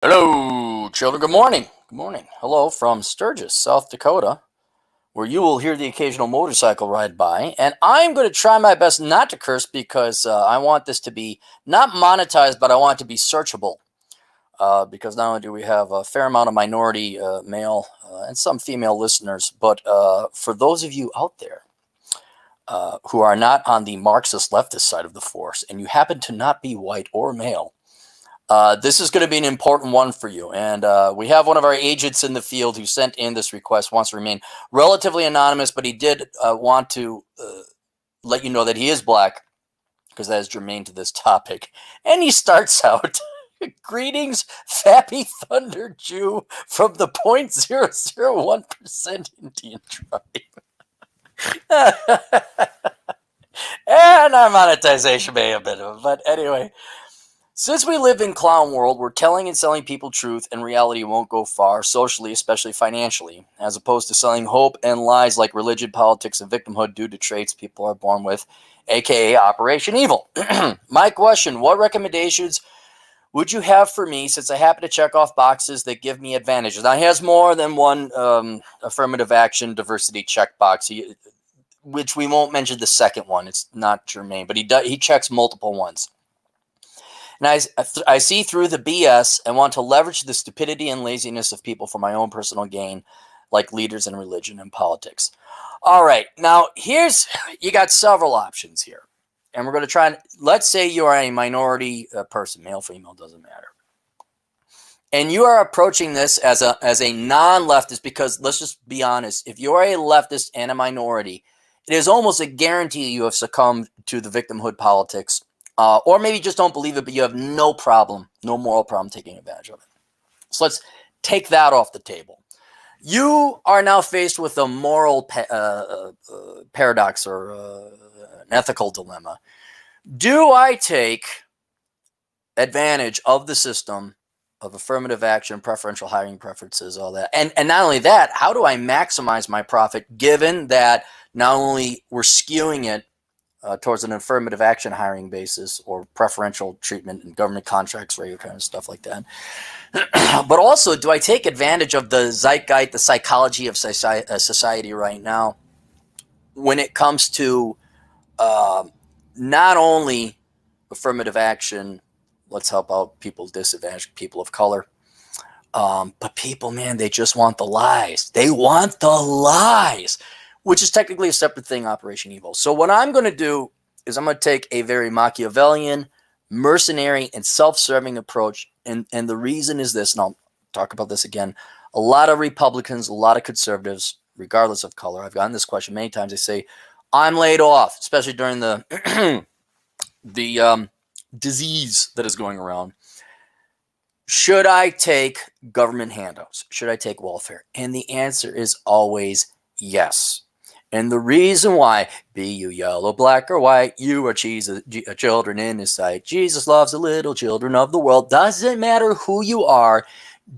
Hello, children. Good morning. Good morning. Hello from Sturgis, South Dakota, where you will hear the occasional motorcycle ride by. And I'm going to try my best not to curse because I want this to be not monetized, but I want it to be searchable. Because not only do we have a fair amount of minority male and some female listeners, but for those of you out there who are not on the Marxist leftist side of the force and you happen to not be white or male, this is going to be an important one for you. And we have one of our agents in the field who sent in this request, wants to remain relatively anonymous, but he did want to let you know that he is black, because that is germane to this topic. And he starts out, greetings, Fappy Thunder Jew from the 0.001% Indian tribe. And our monetization may have been, but anyway. Since we live in clown world, we're telling and selling people truth, and reality won't go far, socially, especially financially, as opposed to selling hope and lies like religion, politics, and victimhood due to traits people are born with, aka Operation Evil. My question, what recommendations would you have for me, since I happen to check off boxes that give me advantages? Now, he has more than one affirmative action diversity checkbox, which we won't mention the second one. It's not germane, but he checks multiple ones. And I see through the BS and want to leverage the stupidity and laziness of people for my own personal gain, like leaders in religion and politics. All right. Now, you got several options here. And we're going to try and, let's say you are a minority person, male, female, doesn't matter. And you are approaching this as a non-leftist, because let's just be honest, if you are a leftist and a minority, it is almost a guarantee you have succumbed to the victimhood politics. Or maybe just don't believe it, but you have no moral problem taking advantage of it. So let's take that off the table. You are now faced with a moral paradox or an ethical dilemma. Do I take advantage of the system of affirmative action, preferential hiring preferences, all that? And not only that, how do I maximize my profit, given that not only we're skewing it towards an affirmative action hiring basis or preferential treatment in government contracts, regular kind of stuff like that. But also, do I take advantage of the zeitgeist, the psychology of society right now, when it comes to not only affirmative action, let's help out people, disadvantaged people of color, but people, man, they just want the lies. They want the lies, which is technically a separate thing, Operation Evil. So what I'm going to do is I'm going to take a very Machiavellian, mercenary, and self-serving approach. And the reason is this, and I'll talk about this again. A lot of Republicans, a lot of conservatives, regardless of color, I've gotten this question many times. They say, I'm laid off, especially during the disease that is going around. Should I take government handouts? Should I take welfare? And the answer is always yes. And the reason why, be you yellow, black, or white, you are children in his sight. Jesus loves the little children of the world. Doesn't matter who you are.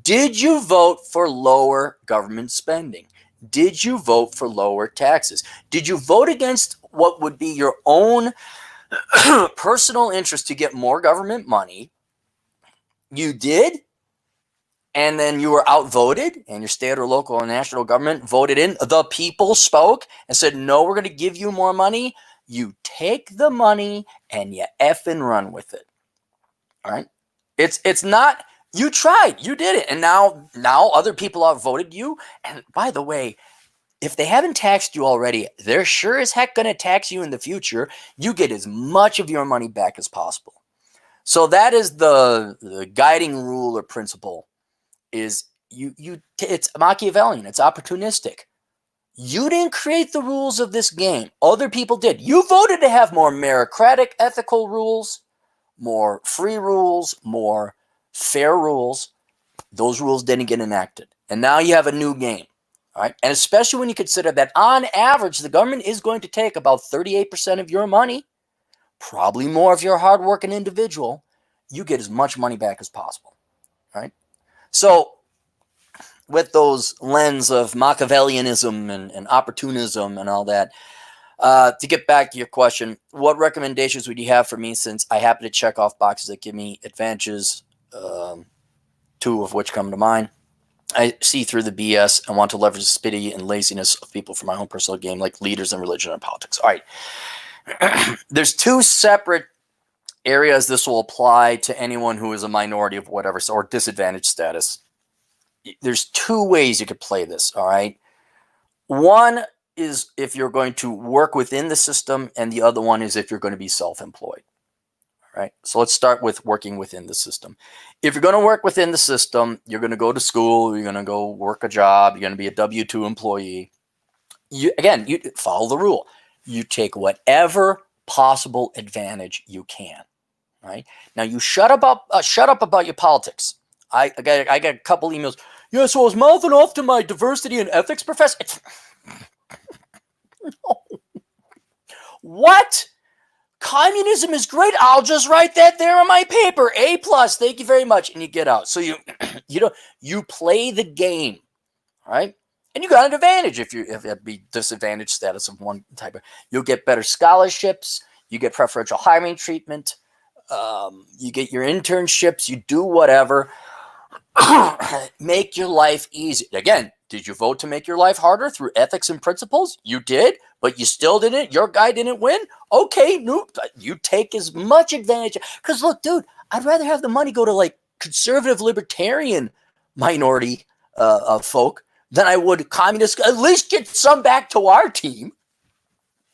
Did you vote for lower government spending? Did you vote for lower taxes? Did you vote against what would be your own personal interest to get more government money? You did? And then you were outvoted, and your state or local or national government voted in. The people spoke and said, no, we're going to give you more money. You take the money and you effing run with it. All right? It's not, you tried, you did it. And now other people outvoted you. And by the way, if they haven't taxed you already, they're sure as heck going to tax you in the future. You get as much of your money back as possible. So that is the guiding rule or principle. Is it's Machiavellian, it's opportunistic. You didn't create the rules of this game. Other people did. You voted to have more meritocratic, ethical rules, more free rules, more fair rules. Those rules didn't get enacted. And now you have a new game. All right. And especially when you consider that on average, the government is going to take about 38% of your money, probably more if you're a hardworking individual. You get as much money back as possible. All right. So with those lens of Machiavellianism and opportunism and all that, to get back to your question, what recommendations would you have for me, since I happen to check off boxes that give me advantages two of which come to mind. I see through the BS and want to leverage the stupidity and laziness of people for my own personal gain, like leaders in religion and politics. All right. There's two separate areas this will apply to anyone who is a minority of whatever, or disadvantaged status. There's two ways you could play this, all right? One is if you're going to work within the system, and the other one is if you're going to be self-employed. Right. So let's start with working within the system. If you're going to work within the system, you're going to go to school, you're going to go work a job, you're going to be a W-2 employee. You follow the rule. You take whatever possible advantage you can. Right. Now you shut up about your politics. I got a couple emails. Yeah, so I was mouthing off to my diversity and ethics professor. No. What? Communism is great. I'll just write that there on my paper. A+, thank you very much. And you get out. So you play the game, right? And you got an advantage if you be disadvantaged status of one type of. You'll get better scholarships. You get preferential hiring treatment. You get your internships. You do whatever. Make your life easy. Again, did you vote to make your life harder through ethics and principles? You did, but you still didn't. Your guy didn't win. Okay, no, you take as much advantage. Because look, dude, I'd rather have the money go to like conservative libertarian minority folk than I would communist. At least get some back to our team.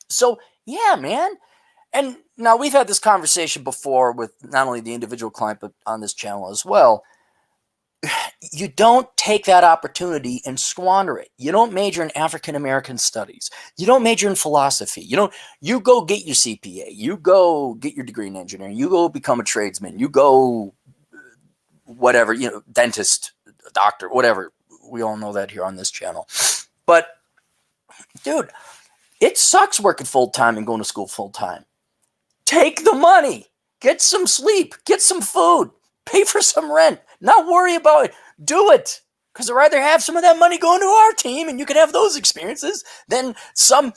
So yeah, man. And now we've had this conversation before with not only the individual client, but on this channel as well. You don't take that opportunity and squander it. You don't major in African American studies. You don't major in philosophy. You go get your CPA. You go get your degree in engineering. You go become a tradesman. You go whatever, dentist, doctor, whatever. We all know that here on this channel. But dude, it sucks working full time and going to school full time. Take the money, get some sleep, get some food, pay for some rent. Not worry about it. Do it. Because I'd rather have some of that money going to our team and you can have those experiences than some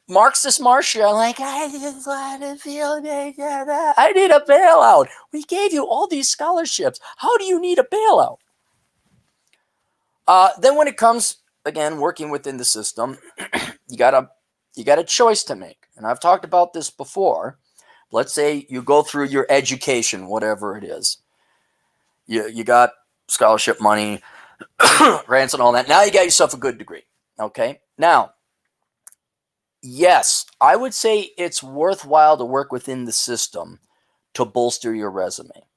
Marxist Martial like, I just want to feel I need a bailout. We gave you all these scholarships. How do you need a bailout? Then when it comes, again, working within the system, you got a choice to make. And I've talked about this before. Let's say you go through your education, whatever it is. You got scholarship money, grants and all that. Now you got yourself a good degree. Okay. Now, yes, I would say it's worthwhile to work within the system to bolster your resume.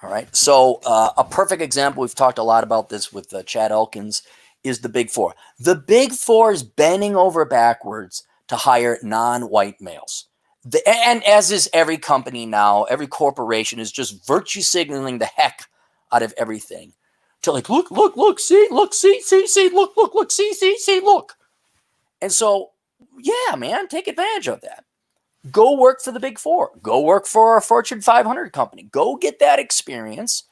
All right. So a perfect example, we've talked a lot about this with Chad Elkins, is the Big Four. The Big Four is bending over backwards to hire non-white males. And as is every company now, every corporation is just virtue signaling the heck out of everything. To like, look, see, look, see, look. And so, yeah, man, take advantage of that. Go work for the Big Four. Go work for a Fortune 500 company. Go get that experience.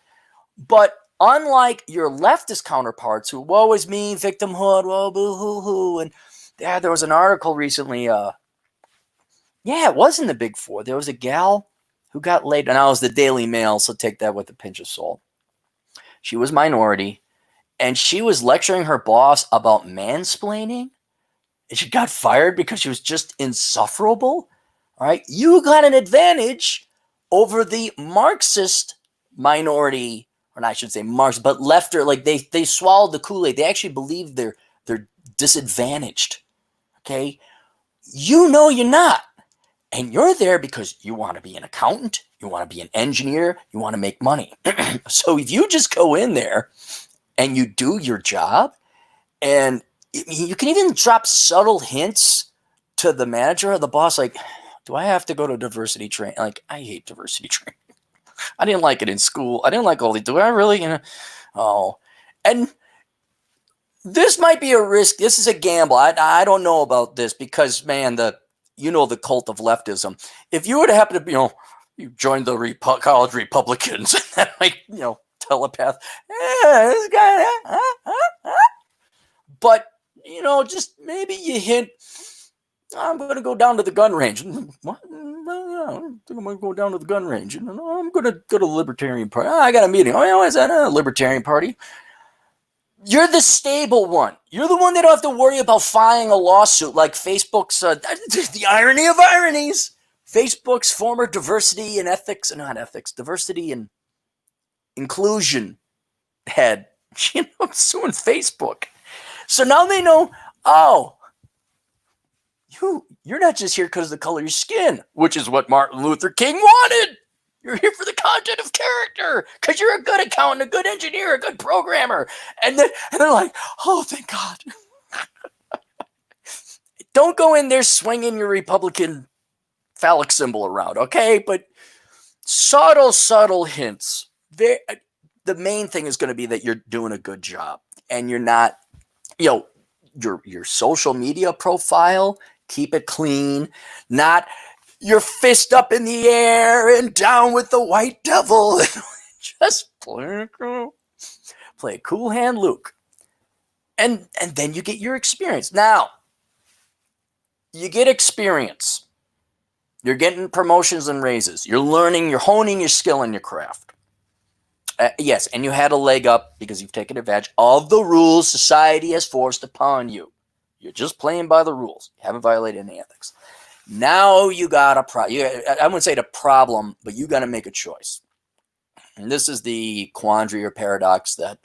But unlike your leftist counterparts who, woe is me, victimhood, whoa, boo-hoo-hoo. And yeah, there was an article recently, it was in the Big Four. There was a gal who got laid, and I was the Daily Mail, so take that with a pinch of salt. She was minority, and she was lecturing her boss about mansplaining, and she got fired because she was just insufferable. All right, you got an advantage over the Marxist minority, or I should say Marxist, but lefter. Like they swallowed the Kool-Aid. They actually believe they're disadvantaged. Okay, you're not. And you're there because you want to be an accountant, you want to be an engineer, you want to make money. So if you just go in there and you do your job, and you can even drop subtle hints to the manager or the boss, like, do I have to go to diversity training? Like, I hate diversity training. I didn't like it in school. I didn't like all the, do I really? Oh. And this might be a risk. This is a gamble. I don't know about this because, man, the cult of leftism. If you were to happen to, you joined the college Republicans, and then like, telepath, this guy, but just maybe you hint, I'm going to go down to the gun range. What? I think I'm going to go down to the gun range. And I'm going to go to the Libertarian Party. I got a meeting. Oh, yeah, why is that? Libertarian Party. You're the stable one. You're the one that don't have to worry about filing a lawsuit like Facebook's, the irony of ironies. Facebook's former diversity and ethics, not ethics, diversity and inclusion head, suing Facebook. So now they know, oh, you're not just here because of the color of your skin, which is what Martin Luther King wanted. You're here for the content of character because you're a good accountant, a good engineer, a good programmer. And they're like, oh, thank God. Don't go in there swinging your Republican phallic symbol around, okay? But subtle hints. The main thing is going to be that you're doing a good job and you're not, your social media profile, keep it clean, not your fist up in the air and down with the white devil. Just play a cool hand, Luke. And then you get your experience. Now, you get experience. You're getting promotions and raises. You're learning, you're honing your skill and your craft. Yes, and you had a leg up because you've taken advantage of the rules society has forced upon you. You're just playing by the rules. You haven't violated any ethics. Now you got a problem. I wouldn't say the problem, but you got to make a choice. And this is the quandary or paradox that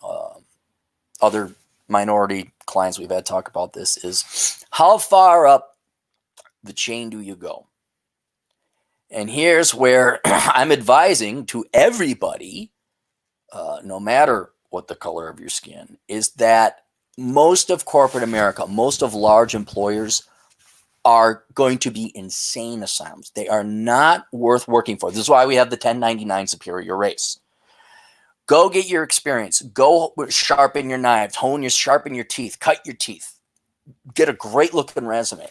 other minority clients we've had talk about this is how far up the chain do you go? And here's where I'm advising to everybody, no matter what the color of your skin, is that most of corporate America, most of large employers are going to be insane asylums. They are not worth working for. This is why we have the 1099 superior race. Go get your experience. Go sharpen your knives, sharpen your teeth, cut your teeth. Get a great looking resume.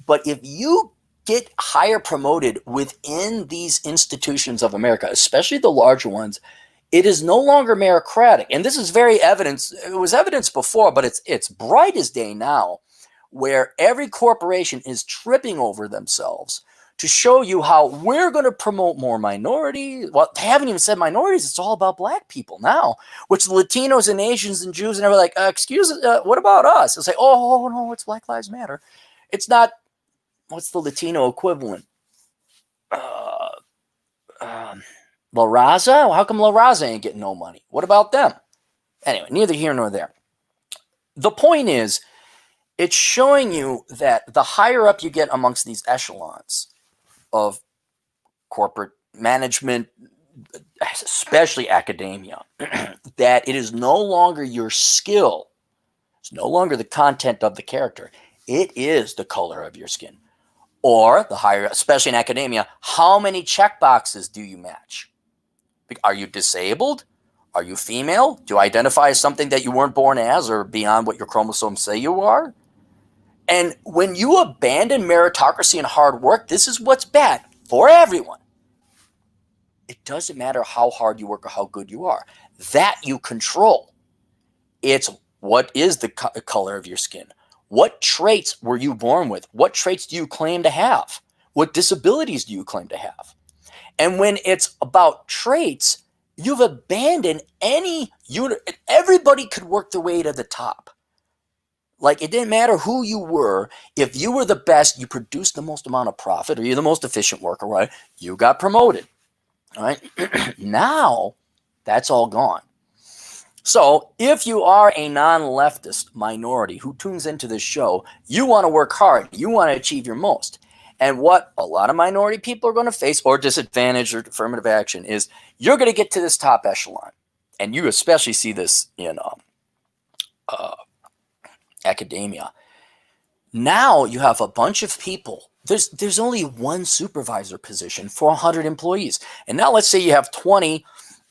But if you get higher promoted within these institutions of America, especially the larger ones, it is no longer meritocratic. And this is very evidence. It was evidence before, but it's bright as day now, where every corporation is tripping over themselves to show you how we're going to promote more minorities. Well, they haven't even said minorities. It's all about black people now, which the Latinos and Asians and Jews and everything like, excuse us, what about us? They'll say, oh, no, it's Black Lives Matter. It's not, what's the Latino equivalent? La Raza? How come La Raza ain't getting no money? What about them? Anyway, neither here nor there. The point is, it's showing you that the higher up you get amongst these echelons of corporate management, especially academia, that it is no longer your skill. It's no longer the content of the character. It is the color of your skin. Or the higher, especially in academia, how many checkboxes do you match? Are you disabled? Are you female? Do you identify as something that you weren't born as or beyond what your chromosomes say you are? And when you abandon meritocracy and hard work, this is what's bad for everyone. It doesn't matter how hard you work or how good you are. That you control. It's what is the color of your skin? What traits were you born with? What traits do you claim to have? What disabilities do you claim to have? And when it's about traits, you've abandoned any unit. Everybody could work their way to the top. Like, it didn't matter who you were. If you were the best, you produced the most amount of profit, or you're the most efficient worker, right? You got promoted, all right? Now, that's all gone. So if you are a non-leftist minority who tunes into this show, you want to work hard. You want to achieve your most. And what a lot of minority people are going to face, or disadvantage or affirmative action, is you're going to get to this top echelon. And you especially see this in academia. Now you have a bunch of people. There's only one supervisor position for 100 employees. And now let's say you have 20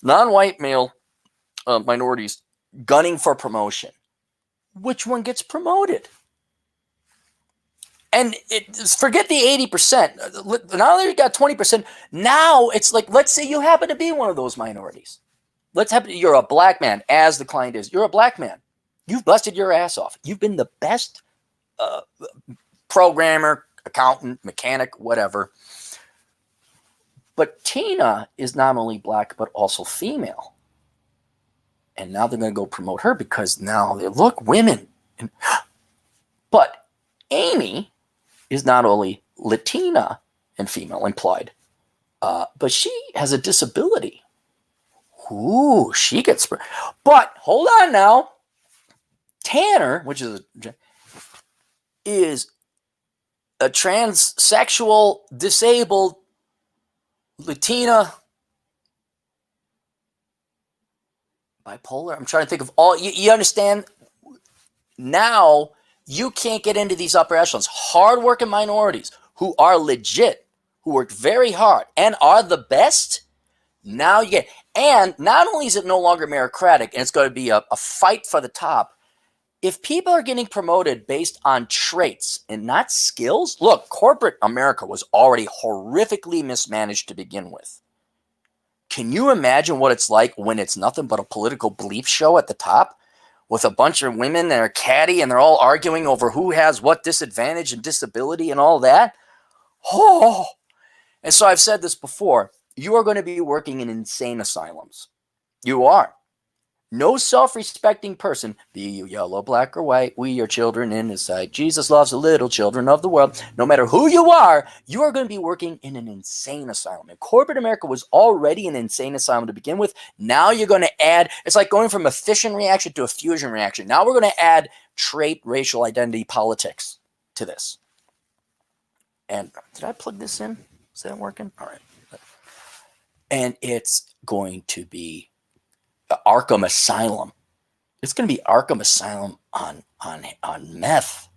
non-white male minorities gunning for promotion. Which one gets promoted? And forget the 80%. Now that you got 20%, now it's like, let's say you happen to be one of those minorities. You're a black man, as the client is. You're a black man. You've busted your ass off. You've been the best programmer, accountant, mechanic, whatever. But Tina is not only black, but also female. And now they're going to go promote her because now they look women. But Amy is not only Latina and female implied, but she has a disability. Ooh, she gets. But hold on now. Tanner, which is a transsexual, disabled Latina, bipolar. I'm trying to think of all. You understand? Now you can't get into these upper echelons. Hardworking minorities who are legit, who work very hard and are the best. Now you get, and not only is it no longer meritocratic, and it's going to be a fight for the top. If people are getting promoted based on traits and not skills, look, corporate America was already horrifically mismanaged to begin with. Can you imagine what it's like when it's nothing but a political bleep show at the top with a bunch of women that are catty and they're all arguing over who has what disadvantage and disability and all that? Oh, and so I've said this before. You are going to be working in insane asylums. You are. No self-respecting person, be you yellow, black, or white, we are children in his sight. Jesus loves the little children of the world. No matter who you are going to be working in an insane asylum. And corporate America was already an insane asylum to begin with. Now you're going to add, it's like going from a fission reaction to a fusion reaction. Now we're going to add trait, racial identity, politics to this. And did I plug this in? Is that working? All right. And it's going to be Arkham Asylum. It's going to be Arkham Asylum on meth.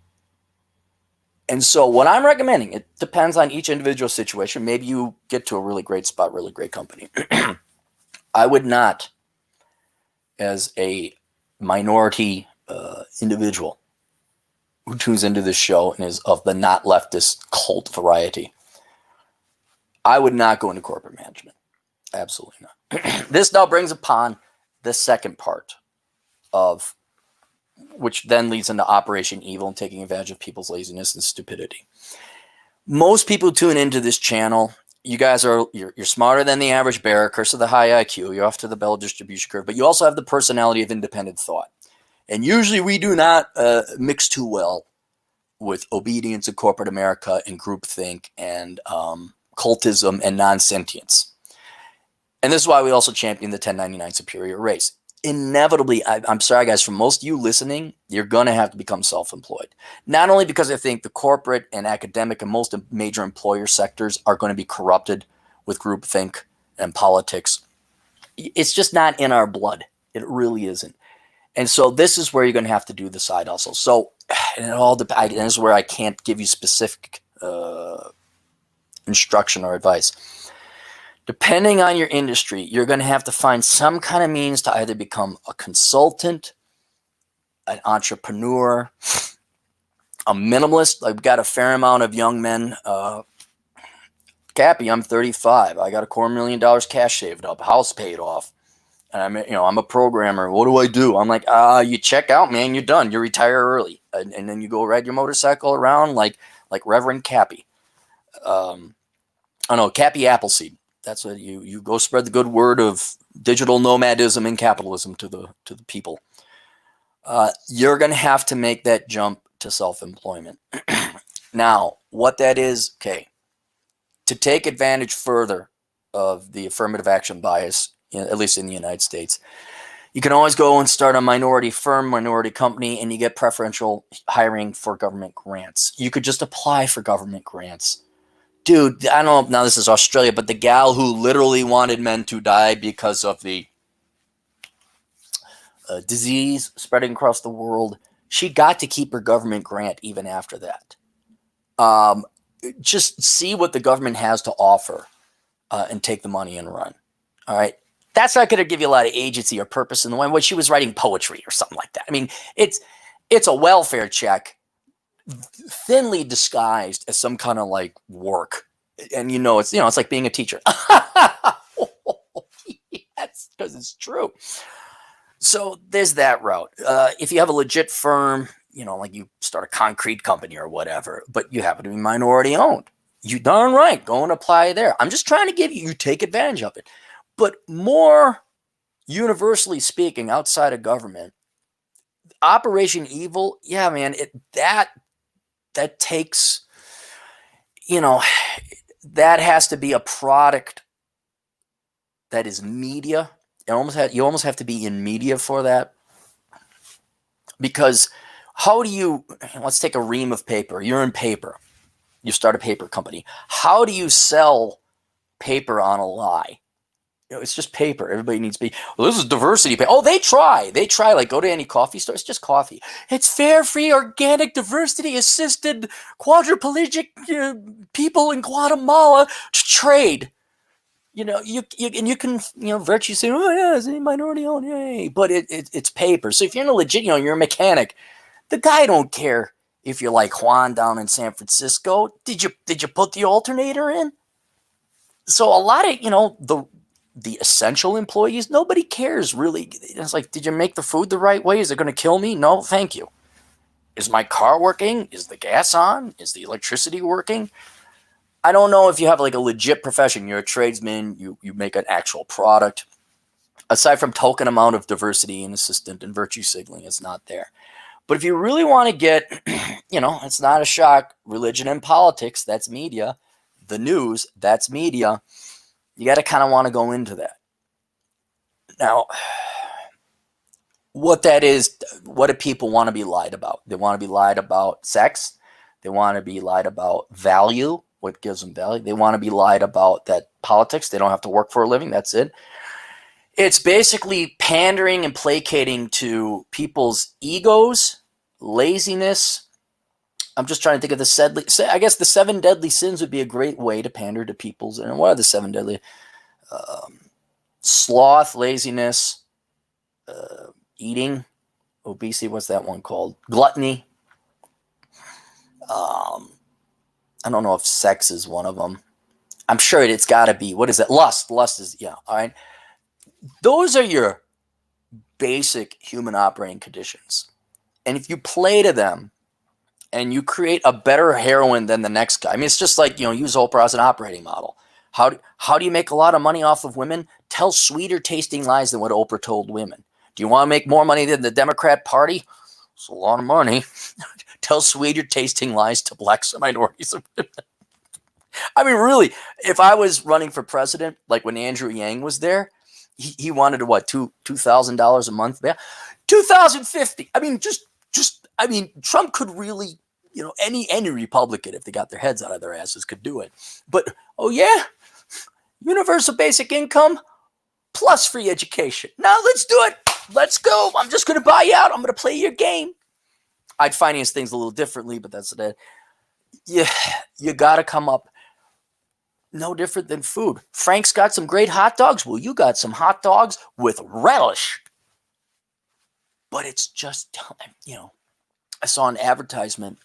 And so what I'm recommending, it depends on each individual situation. Maybe you get to a really great spot, really great company. I would not, as a minority individual who tunes into this show and is of the not leftist cult variety, I would not go into corporate management. Absolutely not. This now brings upon the second part of, which then leads into Operation Evil and taking advantage of people's laziness and stupidity. Most people who tune into this channel, you guys are, you're smarter than the average bear, curse of the high IQ, you're off to the Bell distribution curve, but you also have the personality of independent thought. And usually we do not mix too well with obedience in corporate America and groupthink and cultism and non-sentience. And this is why we also champion the 1099 superior race. Inevitably, I'm sorry, guys, for most of you listening, you're going to have to become self-employed. Not only because I think the corporate and academic and most major employer sectors are going to be corrupted with groupthink and politics. It's just not in our blood. It really isn't. And so this is where you're going to have to do the side hustle. So and it all depends. This is where I can't give you specific instruction or advice. Depending on your industry, you're going to have to find some kind of means to either become a consultant, an entrepreneur, a minimalist. I've got a fair amount of young men. Cappy, I'm 35. I got $250,000 cash saved up, house paid off. And I'm a programmer. What do I do? I'm like, you check out, man. You're done. You retire early, and then you go ride your motorcycle around like Reverend Cappy. Cappy Appleseed. That's what you go spread the good word of digital nomadism and capitalism to the people. You're going to have to make that jump to self-employment. Now, what that is, okay, to take advantage further of the affirmative action bias, at least in the United States, you can always go and start a minority firm, minority company, and you get preferential hiring for government grants. You could just apply for government grants. Dude, I don't know, now this is Australia, but the gal who literally wanted men to die because of the disease spreading across the world, she got to keep her government grant even after that. Just see what the government has to offer and take the money and run. All right. That's not going to give you a lot of agency or purpose in the way when she was writing poetry or something like that. I mean, it's a welfare check thinly disguised as some kind of like work. And it's like being a teacher. That's because it's true. So there's that route. If you have a legit firm, like you start a concrete company or whatever, but you happen to be minority owned, You darn right, go and apply there. I'm just trying to give you take advantage of it. But more universally speaking, outside of government, Operation Evil, yeah, man, that takes, you know, that has to be a product that is media. You almost have to be in media for that, because how do you, let's take a ream of paper. You're in paper. You start a paper company. How do you sell paper on a lie? It's just paper. Everybody needs to be, well, this is diversity. Oh, they try. Like, go to any coffee store. It's just coffee. It's fair, free, organic, diversity assisted, quadriplegic people in Guatemala to trade. You can, virtue say, oh yeah, it's minority owned, yay. But it's paper. So if you're in a legit, you're a mechanic, the guy don't care if you're like Juan down in San Francisco. Did you put the alternator in? So a lot of, the essential employees, nobody cares really. It's like, did you make the food the right way? Is it going to kill me? No, thank you. Is my car working? Is the gas on? Is the electricity working? I don't know if you have like a legit profession. You're a tradesman. You make an actual product. Aside from token amount of diversity and assistant and virtue signaling, it's not there. But if you really want to get, it's not a shock. Religion and politics, that's media. The news, that's media. You got to kind of want to go into that. Now, what that is, what do people want to be lied about? They want to be lied about sex. They want to be lied about value, what gives them value. They want to be lied about that politics. They don't have to work for a living. That's it. It's basically pandering and placating to people's egos, laziness. I'm just trying to think of I guess the 7 deadly sins would be a great way to pander to people's. And what are the 7 deadly? Sloth, laziness, eating, obesity. What's that one called? Gluttony. I don't know if sex is one of them. I'm sure it's got to be. What is it? Lust. Lust is, yeah. All right. Those are your basic human operating conditions. And if you play to them, and you create a better heroine than the next guy. I mean, it's just like, use Oprah as an operating model. How do you make a lot of money off of women? Tell sweeter tasting lies than what Oprah told women. Do you want to make more money than the Democrat Party? It's a lot of money. Tell sweeter tasting lies to blacks and minorities. I mean, really, if I was running for president, like when Andrew Yang was there, he wanted to, what, $2,000 a month? Yeah, $2,050. I mean, Trump could really, any Republican, if they got their heads out of their asses, could do it. But, oh yeah, universal basic income plus free education. Now let's do it. Let's go. I'm just going to buy you out. I'm going to play your game. I'd finance things a little differently, but that's it. Yeah, you got to come up no different than food. Frank's got some great hot dogs. Well, you got some hot dogs with relish. But it's just, I saw an advertisement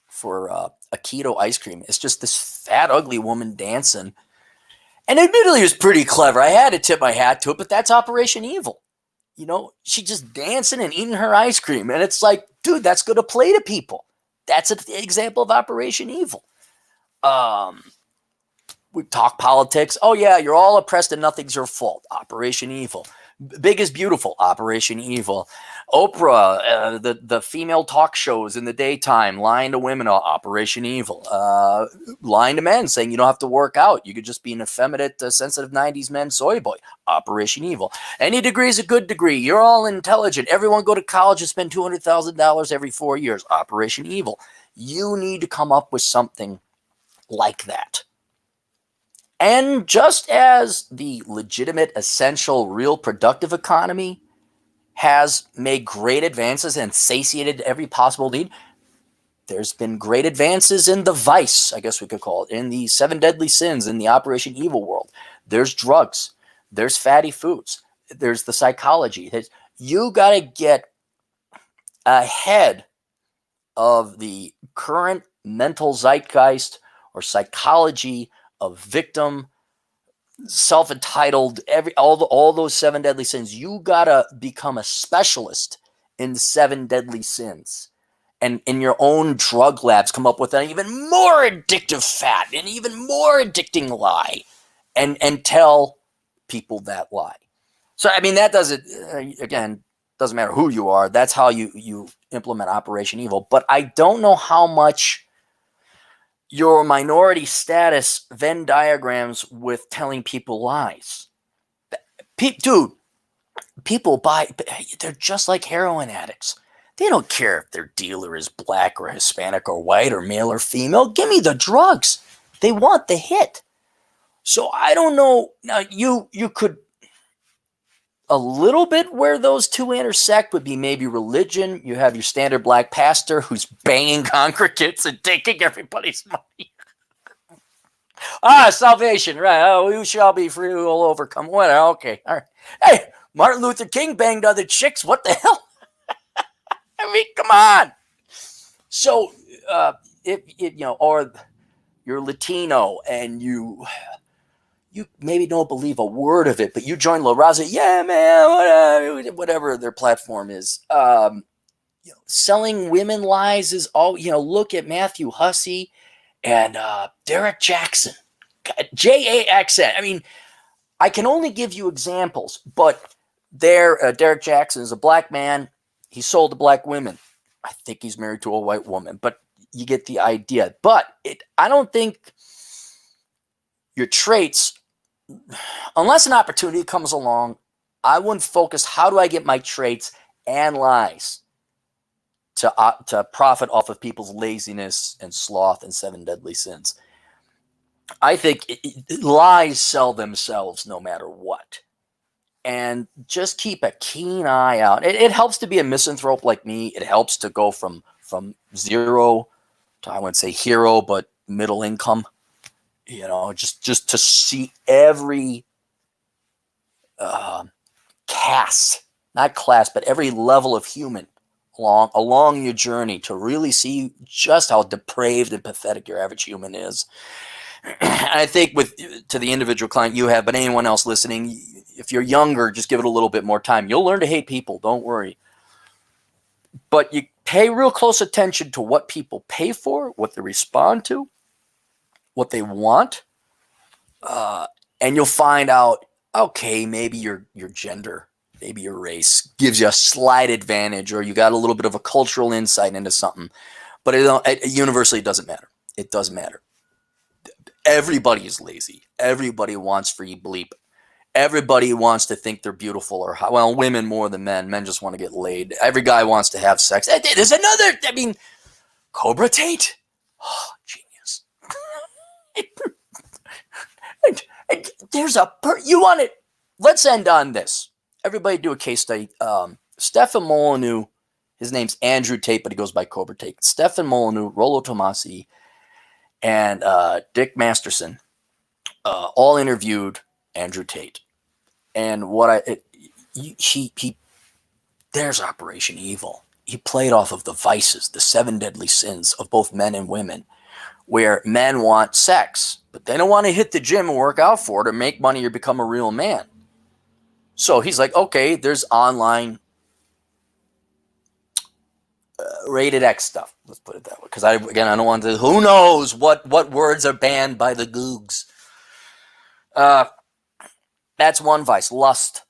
for a keto ice cream. It's just this fat, ugly woman dancing. And admittedly, it was pretty clever. I had to tip my hat to it, but that's Operation Evil. She's just dancing and eating her ice cream. And it's like, dude, that's going to play to people. That's an example of Operation Evil. We talk politics. Oh, yeah, you're all oppressed and nothing's your fault. Operation Evil. Big is Beautiful, Operation Evil. Oprah, the female talk shows in the daytime, lying to women, Operation Evil. Lying to men, saying you don't have to work out. You could just be an effeminate, sensitive 90s man soy boy. Operation Evil. Any degree is a good degree. You're all intelligent. Everyone go to college and spend $200,000 every 4 years. Operation Evil. You need to come up with something like that. And just as the legitimate, essential, real productive economy has made great advances and satiated every possible need, there's been great advances in the vice, I guess we could call it, in the 7 deadly sins in the Operation Evil world. There's drugs. There's fatty foods. There's the psychology. You got to get ahead of the current mental zeitgeist or psychology of victim, self-entitled, all those 7 deadly sins. You gotta become a specialist in the 7 deadly sins, and in your own drug labs come up with an even more addictive fat, an even more addicting lie, and tell people that lie. So, I mean, that doesn't, again, doesn't matter who you are. That's how you implement Operation Evil. But I don't know how much your minority status Venn diagrams with telling people lies. Dude, people they're just like heroin addicts. They don't care if their dealer is black or Hispanic or white or male or female. Give me the drugs. They want the hit. So I don't know. Now, you could, a little bit where those two intersect would be maybe religion. You have your standard black pastor who's banging congregants and taking everybody's money. Salvation, right? Oh, you shall be free, who will overcome. What? Okay, all right. Hey, Martin Luther King banged other chicks. What the hell? I mean, come on. So, if or you're Latino and you maybe don't believe a word of it, but you join La Raza, yeah, man, whatever their platform is. Selling women lies is all. Look at Matthew Hussey and Derek Jackson, JAXN. I mean, I can only give you examples, but Derek Jackson is a black man. He sold to black women. I think he's married to a white woman, but you get the idea. But I don't think your traits, unless an opportunity comes along, I wouldn't focus, how do I get my traits and lies to profit off of people's laziness and sloth and 7 deadly sins. I think lies sell themselves no matter what. And just keep a keen eye out. It helps to be a misanthrope like me. It helps to go from zero to, I wouldn't say hero, but middle income. Just to see every caste, not class, but every level of human along your journey, to really see just how depraved and pathetic your average human is. I think to the individual client you have, but anyone else listening, if you're younger, just give it a little bit more time. You'll learn to hate people. Don't worry. But you pay real close attention to what people pay for, what they respond to, what they want, and you'll find out, okay, maybe your gender, maybe your race gives you a slight advantage, or you got a little bit of a cultural insight into something. But it universally doesn't matter. It doesn't matter. Everybody is lazy. Everybody wants free bleep. Everybody wants to think they're beautiful or hot. Well, women more than men. Men just want to get laid. Every guy wants to have sex. There's another, Cobra Tate. Oh, genius. There's you want it. Let's end on this. Everybody do a case study. Stefan Molyneux, his name's Andrew Tate, but he goes by Cobra Tate. Stefan Molyneux, Rollo Tomasi, and Dick Masterson all interviewed Andrew Tate. And there's Operation Evil. He played off of the vices, the 7 deadly sins of both men and women, where men want sex, but they don't want to hit the gym and work out for it or make money or become a real man. So he's like, okay, there's online rated X stuff. Let's put it that way. Because I don't want to, who knows what words are banned by the Googs. That's one vice, lust.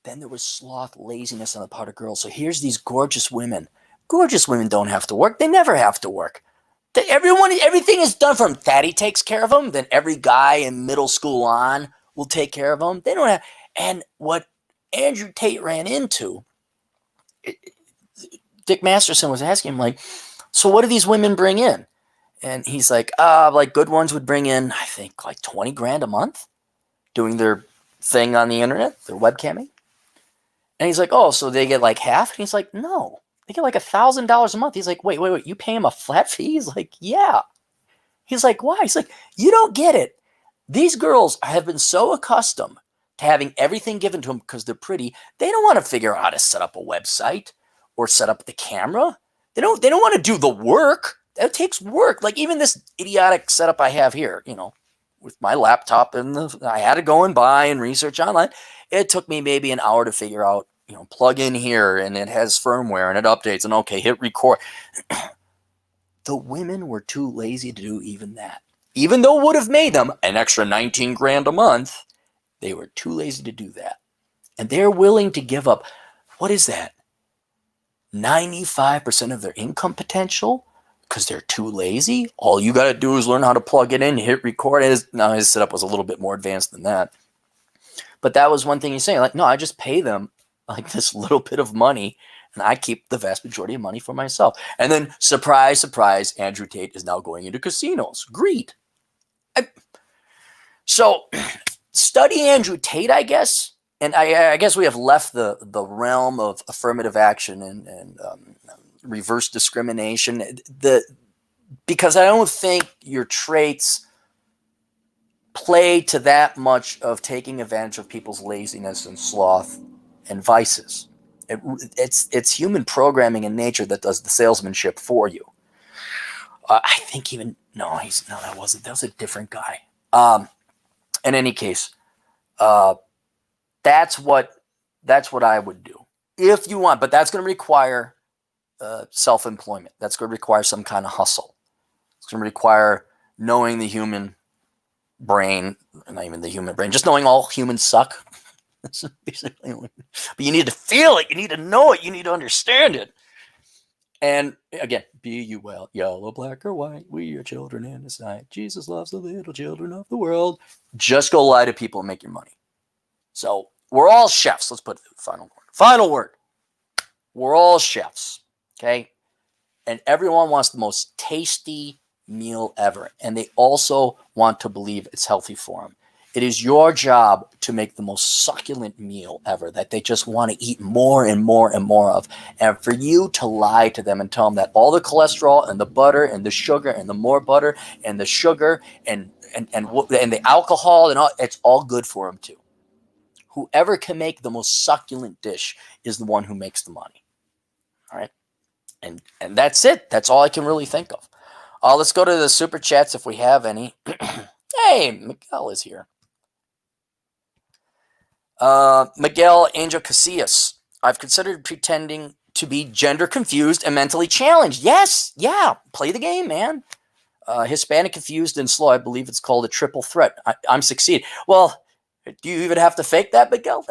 Then there was sloth, laziness on the part of girls. So here's these gorgeous women. Gorgeous women don't have to work. They never have to work. Everything is done for them. Daddy takes care of them. Then every guy in middle school on will take care of them. They don't have. And what Andrew Tate ran into, Dick Masterson was asking him, like, so what do these women bring in? And he's like, like good ones would bring in, I think, like 20 grand a month doing their thing on the internet, their webcamming. And he's like, oh, so they get like half? And he's like, no, they get like $1,000 a month. He's like, wait, you pay him a flat fee? He's like, yeah. He's like, why? He's like, you don't get it. These girls have been so accustomed to having everything given to them because they're pretty. They don't want to figure out how to set up a website or set up the camera. They don't want to do the work. That takes work. Like even this idiotic setup I have here, with my laptop, and I had to go and buy and research online. It took me maybe an hour to figure out plug in here and it has firmware and it updates and okay, hit record. The women were too lazy to do even that. Even though it would have made them an extra 19 grand a month, they were too lazy to do that. And they're willing to give up, what is that? 95% of their income potential because they're too lazy. All you got to do is learn how to plug it in, hit record. Now his setup was a little bit more advanced than that. But that was one thing he's saying. Like, no, I just pay them like this little bit of money and I keep the vast majority of money for myself. And then, surprise, surprise, Andrew Tate is now going into casinos. Greed. So, study Andrew Tate, I guess. And I guess we have left the realm of affirmative action and reverse discrimination. Because I don't think your traits play to that much of taking advantage of people's laziness and sloth and vices. It's human programming in nature that does the salesmanship for you. I think even that was a different guy. In any case, that's what I would do if you want, but that's going to require self-employment. That's going to require some kind of hustle. It's going to require knowing the human brain, not even the human brain, just knowing all humans suck. That's basically, but you need to feel it. You need to know it. You need to understand it. And again, be you well, yellow, black, or white. We are children in His sight. Jesus loves the little children of the world. Just go lie to people and make your money. So we're all chefs. Let's put the final word. Final word. We're all chefs. Okay. And everyone wants the most tasty meal ever. And they also want to believe it's healthy for them. It is your job to make the most succulent meal ever that they just want to eat more and more and more of. And for you to lie to them and tell them that all the cholesterol and the butter and the sugar and the more butter and the sugar and the alcohol and all, it's all good for them too. Whoever can make the most succulent dish is the one who makes the money. All right. And that's it. That's all I can really think of. Let's go to the super chats if we have any. Hey, Miguel is here. Miguel Angel Casillas. I've considered pretending to be gender confused and mentally challenged. Yes. Yeah. Play the game, man. Hispanic confused and slow. I believe it's called a triple threat. I'm succeed. Well, do you even have to fake that, Miguel?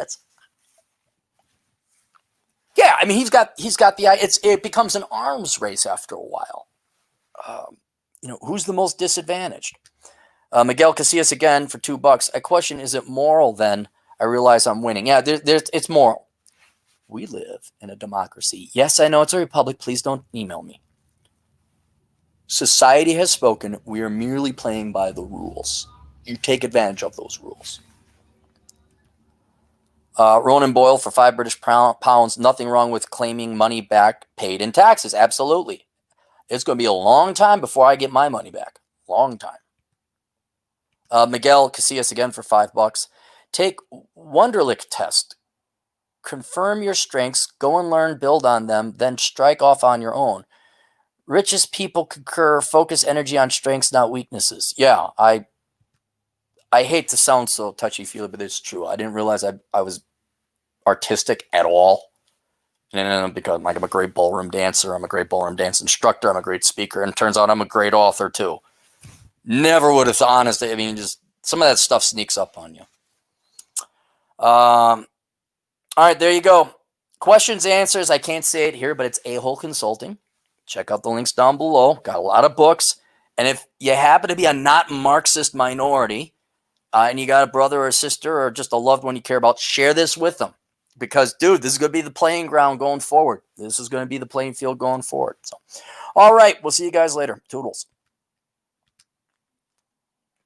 Yeah. I mean, he's got it becomes an arms race after a while. Who's the most disadvantaged? Miguel Casillas again for $2. I question: is it moral then? I realize I'm winning. Yeah, it's moral. We live in a democracy. Yes, I know it's a republic. Please don't email me. Society has spoken. We are merely playing by the rules. You take advantage of those rules. Ronan Boyle for £5 Nothing wrong with claiming money back paid in taxes. Absolutely. It's going to be a long time before I get my money back. Long time. Miguel Casillas again for $5. Take Wonderlic test. Confirm your strengths. Go and learn, build on them, then strike off on your own. Richest people concur. Focus energy on strengths, not weaknesses. Yeah, I hate to sound so touchy-feely, but it's true. I didn't realize I was artistic at all. And because I'm a great ballroom dancer, I'm a great ballroom dance instructor, I'm a great speaker, and it turns out I'm a great author too. Never would have honestly. I mean, just some of that stuff sneaks up on you. All right, there you go. Questions, answers. I can't say it here, but it's A-Hole Consulting. Check out the links down below. Got a lot of books. And if you happen to be a not Marxist minority, and you got a brother or a sister or just a loved one you care about, share this with them. Because, dude, this is going to be the playing ground going forward. This is going to be the playing field going forward. So, all right, we'll see you guys later. Toodles.